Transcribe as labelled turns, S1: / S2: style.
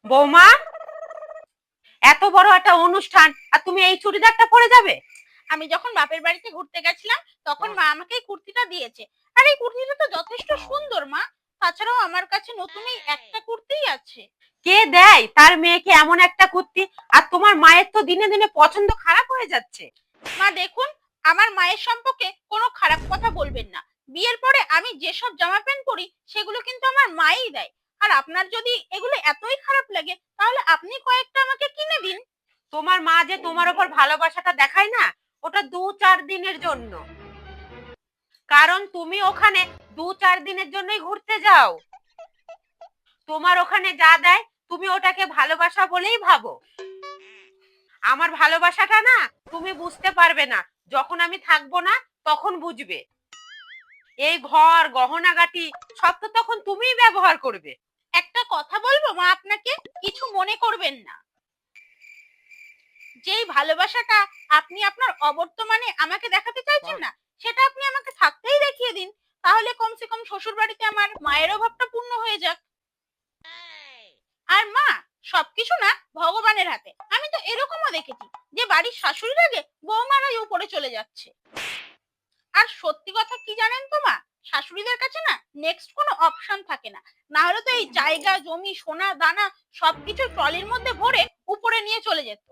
S1: বৌমা, এত বড় একটা অনুষ্ঠান আর তুমি এই চুড়িদারটা পরে যাবে?
S2: আমি যখন বাপের বাড়িতে ঘুরতে গেছিলাম তখন মা আমাকে এই কুর্তিটা দিয়েছে। আর এই কুর্তিটা তো যথেষ্ট সুন্দর মা। তাছাড়াও আমার কাছে নতুন এই একটা কুর্তিই আছে।
S1: কে দেয় তার মেয়েকে এমন একটা কুর্তি? আর তোমার মায়ের তো দিনে দিনে পছন্দ খারাপ হয়ে যাচ্ছে।
S2: মা দেখুন, আমার মায়ের সম্পর্কে কোনো খারাপ কথা বলবেন না। বিয়ের পরে আমি যেসব জামা প্যান্ট পরি সেগুলো কিন্তু আমার মাই দেয়। আর আপনার যদি এগুলো এতই খারাপ লাগে তাহলে আপনি কয়েকটা আমাকে কিনে দিন।
S1: তোমার মা যে তোমার উপর ভালোবাসাটা দেখায় না, ওটা 2-4 দিনের জন্য। কারণ তুমি ওখানে 2-4 দিনের জন্যই ঘুরতে যাও। তোমার ওখানে যা দেয় তুমি ওটাকে ভালোবাসা বলেই ভাবো। আমার ভালোবাসাটা না তুমি বুঝতে পারবে না, যখন আমি থাকবো না তখন বুঝবে। এই ঘর গহনাগাটি সব তো তখন তুমিই ব্যবহার করবে।
S2: একটা কথা বলবো মা আপনাকে, কিছু মনে করবেন না। যেই ভালোবাসাটা আপনি আপনার অবর্তমানে আমাকে দেখাতে চাইছেন না, সেটা আপনি আমাকে থাকতেই দেখিয়ে দিন। তাহলে কমসে কম শ্বশুর বাড়িতে আমার মায়ের অভাবটা পূর্ণ হয়ে যাক। আর মা, সবকিছু না ভগবানের হাতে। আমি তো এরকমও দেখেছি যে বাড়ির শাশুড়ির আগে বৌমারাই উপরে চলে যাচ্ছে। আর সত্যি কথা কি জানেন তো মা, শাশুড়িদের কাছে না নেক্সট কোনো অপশন থাকে না। না হলে তো এই জায়গা জমি সোনা দানা সবকিছু ট্রলির মধ্যে ভরে উপরে নিয়ে চলে যেত।